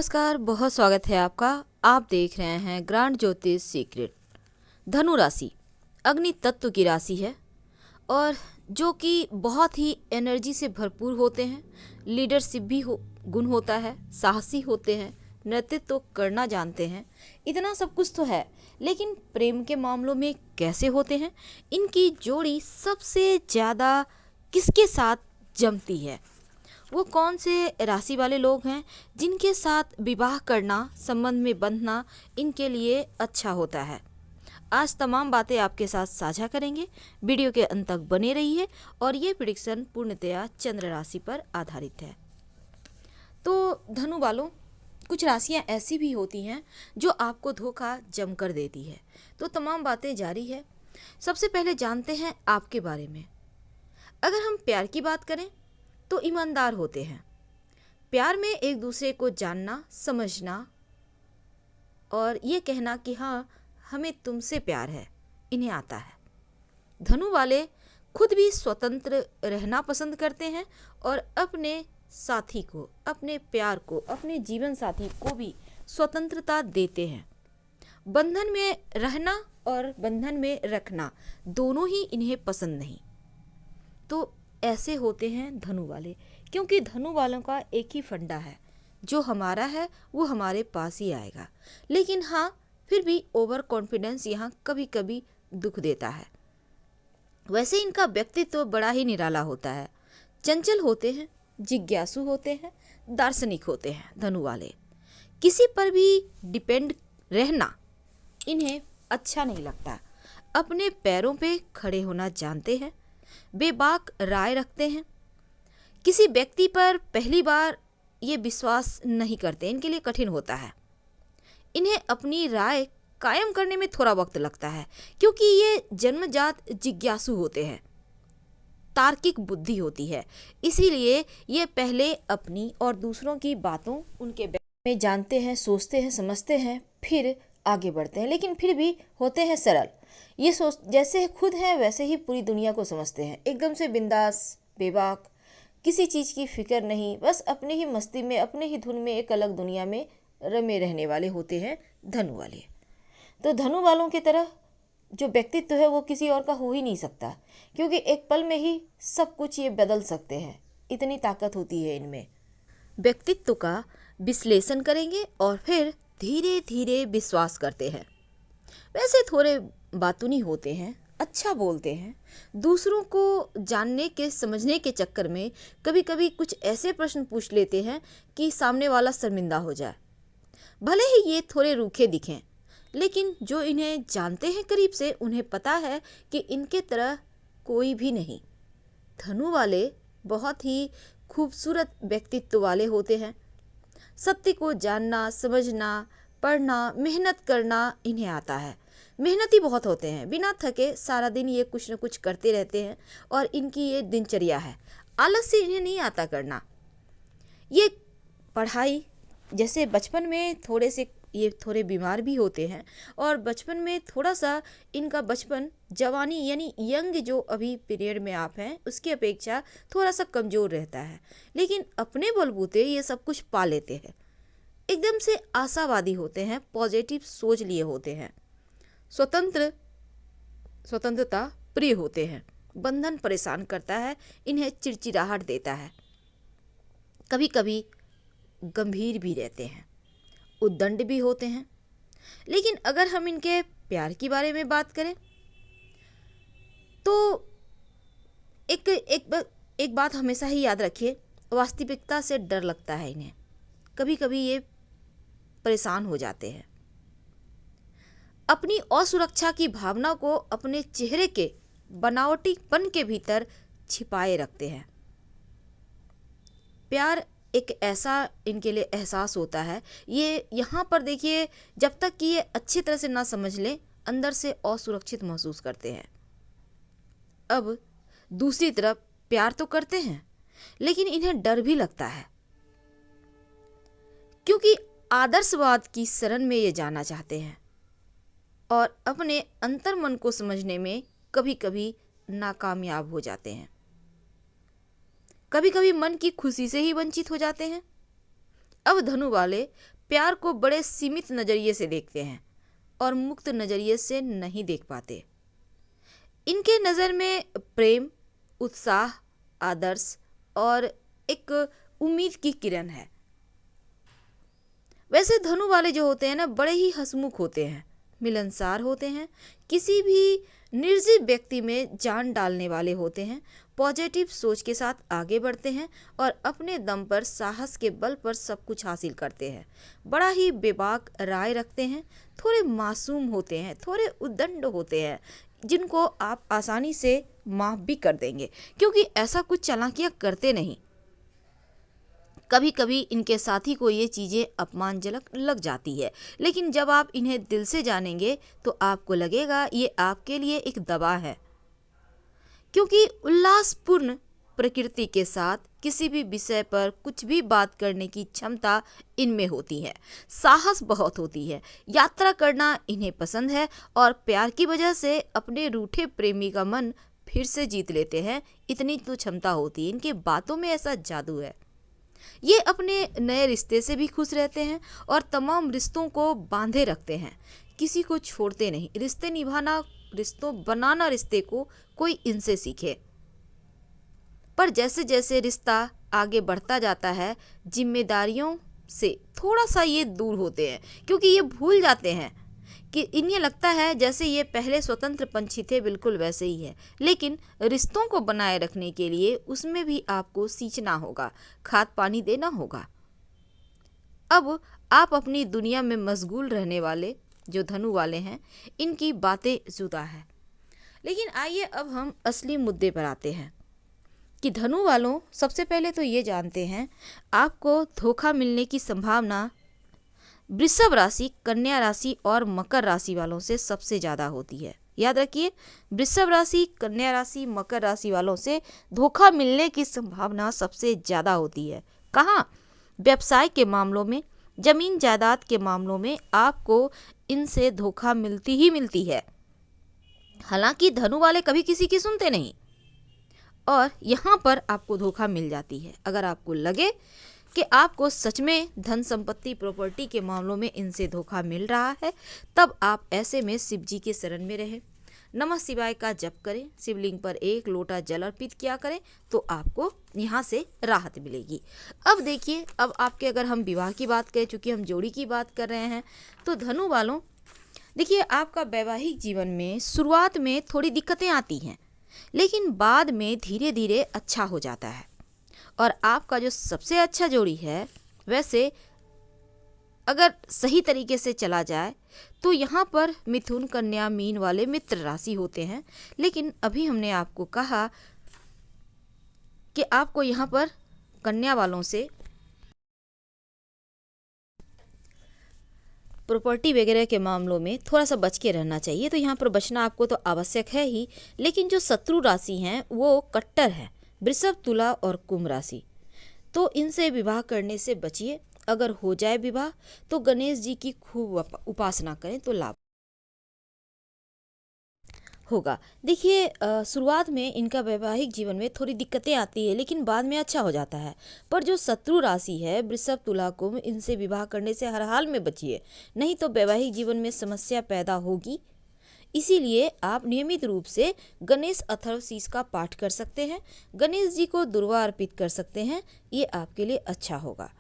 नमस्कार, बहुत स्वागत है आपका। आप देख रहे हैं ग्रांड ज्योतिष सीक्रेट। धनु राशि अग्नि तत्व की राशि है और जो कि बहुत ही एनर्जी से भरपूर होते हैं। लीडरशिप भी गुण होता है, साहसी होते हैं, नेतृत्व तो करना जानते हैं। इतना सब कुछ तो है, लेकिन प्रेम के मामलों में कैसे होते हैं? इनकी जोड़ी सबसे ज़्यादा किसके साथ जमती है? वो कौन से राशि वाले लोग हैं जिनके साथ विवाह करना, संबंध में बंधना इनके लिए अच्छा होता है? आज तमाम बातें आपके साथ साझा करेंगे। वीडियो के अंत तक बने रहिए और ये प्रेडिक्शन पूर्णतया चंद्र राशि पर आधारित है। तो धनु वालों, कुछ राशियां ऐसी भी होती हैं जो आपको धोखा जमकर देती है। तो तमाम बातें जारी है। सबसे पहले जानते हैं आपके बारे में। अगर हम प्यार की बात करें तो ईमानदार होते हैं। प्यार में एक दूसरे को जानना, समझना और ये कहना कि हाँ, हमें तुमसे प्यार है, इन्हें आता है। धनु वाले खुद भी स्वतंत्र रहना पसंद करते हैं और अपने साथी को, अपने प्यार को, अपने जीवन साथी को भी स्वतंत्रता देते हैं। बंधन में रहना और बंधन में रखना दोनों ही इन्हें पसंद नहीं। तो ऐसे होते हैं धनु वाले, क्योंकि धनु वालों का एक ही फंडा है, जो हमारा है वो हमारे पास ही आएगा। लेकिन हाँ, फिर भी ओवर कॉन्फिडेंस यहाँ कभी कभी दुख देता है। वैसे इनका व्यक्तित्व तो बड़ा ही निराला होता है। चंचल होते हैं, जिज्ञासु होते हैं, दार्शनिक होते हैं धनु वाले। किसी पर भी डिपेंड रहना इन्हें अच्छा नहीं लगता। अपने पैरों पे खड़े होना जानते हैं, बेबाक राय रखते हैं। किसी व्यक्ति पर पहली बार ये विश्वास नहीं करते, इनके लिए कठिन होता है। इन्हें अपनी राय कायम करने में थोड़ा वक्त लगता है, क्योंकि ये जन्मजात जिज्ञासु होते हैं, तार्किक बुद्धि होती है। इसीलिए ये पहले अपनी और दूसरों की बातों उनके बारे में जानते हैं, सोचते हैं, समझते हैं, फिर आगे बढ़ते हैं। लेकिन फिर भी होते हैं सरल। ये सोच जैसे खुद हैं वैसे ही पूरी दुनिया को समझते हैं। एकदम से बिंदास, बेबाक, किसी चीज़ की फिक्र नहीं, बस अपने ही मस्ती में, अपने ही धुन में, एक अलग दुनिया में रमे रहने वाले होते हैं धनु वाले। तो धनु वालों की तरह जो व्यक्तित्व है वो किसी और का हो ही नहीं सकता, क्योंकि एक पल में ही सब कुछ ये बदल सकते हैं। इतनी ताकत होती है इनमें। व्यक्तित्व का विश्लेषण करेंगे और फिर धीरे धीरे विश्वास करते हैं। वैसे थोड़े बातूनी होते हैं, अच्छा बोलते हैं। दूसरों को जानने के, समझने के चक्कर में कभी कभी कुछ ऐसे प्रश्न पूछ लेते हैं कि सामने वाला शर्मिंदा हो जाए। भले ही ये थोड़े रूखे दिखें, लेकिन जो इन्हें जानते हैं करीब से, उन्हें पता है कि इनके तरह कोई भी नहीं। धनु वाले बहुत ही खूबसूरत व्यक्तित्व वाले होते हैं। सत्य को जानना, समझना, पढ़ना, मेहनत करना इन्हें आता है। मेहनती बहुत होते हैं, बिना थके सारा दिन ये कुछ न कुछ करते रहते हैं और इनकी ये दिनचर्या है। आलस से इन्हें नहीं आता करना। ये पढ़ाई, जैसे बचपन में थोड़े से ये थोड़े बीमार भी होते हैं और बचपन में थोड़ा सा इनका बचपन, जवानी यानी यंग जो अभी पीरियड में आप हैं उसकी अपेक्षा थोड़ा सा कमज़ोर रहता है। लेकिन अपने बलबूते ये सब कुछ पा लेते हैं। एकदम से आशावादी होते हैं, पॉजिटिव सोच लिए होते हैं, स्वतंत्रता प्रिय होते हैं। बंधन परेशान करता है, इन्हें चिड़चिड़ाहट देता है। कभी कभी गंभीर भी रहते हैं, उद्दंड भी होते हैं। लेकिन अगर हम इनके प्यार के बारे में बात करें तो एक बात हमेशा ही याद रखिए, वास्तविकता से डर लगता है इन्हें। कभी कभी ये परेशान हो जाते हैं। अपनी असुरक्षा की भावना को अपने चेहरे के बनावटीपन के भीतर छिपाए रखते हैं। प्यार एक ऐसा इनके लिए एहसास होता है, ये यहाँ पर देखिए, जब तक कि ये अच्छी तरह से ना समझ लें, अंदर से असुरक्षित महसूस करते हैं। अब दूसरी तरफ प्यार तो करते हैं, लेकिन इन्हें डर भी लगता है, क्योंकि आदर्शवाद की शरण में ये जाना चाहते हैं और अपने अंतर्मन को समझने में कभी कभी नाकामयाब हो जाते हैं। कभी कभी मन की खुशी से ही वंचित हो जाते हैं। अब धनु वाले प्यार को बड़े सीमित नजरिए से देखते हैं और मुक्त नजरिए से नहीं देख पाते। इनके नज़र में प्रेम, उत्साह, आदर्श और एक उम्मीद की किरण है। वैसे धनु वाले जो होते हैं ना, बड़े ही हंसमुख होते हैं, मिलनसार होते हैं, किसी भी निर्जीव व्यक्ति में जान डालने वाले होते हैं, पॉजिटिव सोच के साथ आगे बढ़ते हैं और अपने दम पर साहस के बल पर सब कुछ हासिल करते हैं। बड़ा ही बेबाक राय रखते हैं, थोड़े मासूम होते हैं, थोड़े उद्दंड होते हैं, जिनको आप आसानी से माफ़ भी कर देंगे क्योंकि ऐसा कुछ चालाकियाँ करते नहीं। कभी कभी इनके साथी को ये चीज़ें अपमानजनक लग जाती है, लेकिन जब आप इन्हें दिल से जानेंगे तो आपको लगेगा ये आपके लिए एक दवा है, क्योंकि उल्लासपूर्ण प्रकृति के साथ किसी भी विषय पर कुछ भी बात करने की क्षमता इनमें होती है। साहस बहुत होती है, यात्रा करना इन्हें पसंद है और प्यार की वजह से अपने रूठे प्रेमी का मन फिर से जीत लेते हैं। इतनी तो क्षमता होती है, इनके बातों में ऐसा जादू है। ये अपने नए रिश्ते से भी खुश रहते हैं और तमाम रिश्तों को बांधे रखते हैं, किसी को छोड़ते नहीं। रिश्ते निभाना, रिश्तों बनाना, रिश्ते को कोई इनसे सीखे। पर जैसे जैसे रिश्ता आगे बढ़ता जाता है, जिम्मेदारियों से थोड़ा सा ये दूर होते हैं, क्योंकि ये भूल जाते हैं कि इन्हें लगता है जैसे ये पहले स्वतंत्र पंछी थे, बिल्कुल वैसे ही है। लेकिन रिश्तों को बनाए रखने के लिए उसमें भी आपको सींचना होगा, खाद पानी देना होगा। अब आप अपनी दुनिया में मशगूल रहने वाले जो धनु वाले हैं, इनकी बातें जुदा है। लेकिन आइए अब हम असली मुद्दे पर आते हैं कि धनु वालों, सबसे पहले तो ये जानते हैं आपको धोखा मिलने की संभावना वृषभ राशि, कन्या राशि और मकर राशि वालों से सबसे ज़्यादा होती है। याद रखिए, वृषभ राशि, कन्या राशि, मकर राशि वालों से धोखा मिलने की संभावना सबसे ज़्यादा होती है। कहाँ? व्यवसाय के मामलों में, जमीन जायदाद के मामलों में आपको इनसे धोखा मिलती ही मिलती है। हालांकि धनु वाले कभी किसी की सुनते नहीं और यहाँ पर आपको धोखा मिल जाती है। अगर आपको लगे कि आपको सच में धन संपत्ति प्रॉपर्टी के मामलों में इनसे धोखा मिल रहा है, तब आप ऐसे में शिव जी के शरण में रहें, नमः शिवाय का जप करें, शिवलिंग पर 1 लोटा जल अर्पित किया करें, तो आपको यहाँ से राहत मिलेगी। अब देखिए, अब आपके अगर हम विवाह की बात करें, चूँकि हम जोड़ी की बात कर रहे हैं, तो धनु वालों देखिए, आपका वैवाहिक जीवन में शुरुआत में थोड़ी दिक्कतें आती हैं, लेकिन बाद में धीरे धीरे अच्छा हो जाता है। और आपका जो सबसे अच्छा जोड़ी है, वैसे अगर सही तरीके से चला जाए तो यहाँ पर मिथुन, कन्या, मीन वाले मित्र राशि होते हैं। लेकिन अभी हमने आपको कहा कि आपको यहाँ पर कन्या वालों से प्रॉपर्टी वगैरह के मामलों में थोड़ा सा बच के रहना चाहिए। तो यहाँ पर बचना आपको तो आवश्यक है ही, लेकिन जो शत्रु राशि हैं वो कट्टर है, वृषभ, तुला और कुंभ राशि। तो इनसे विवाह करने से बचिए। अगर हो जाए विवाह तो गणेश जी की खूब उपासना करें तो लाभ होगा। देखिए, शुरुआत में इनका वैवाहिक जीवन में थोड़ी दिक्कतें आती है, लेकिन बाद में अच्छा हो जाता है। पर जो शत्रु राशि है, वृषभ, तुला, कुंभ, इनसे विवाह करने से हर हाल में बचिए, नहीं तो वैवाहिक जीवन में समस्या पैदा होगी। इसीलिए आप नियमित रूप से गणेश अथर्वशीष का पाठ कर सकते हैं, गणेश जी को दुर्वा अर्पित कर सकते हैं, ये आपके लिए अच्छा होगा।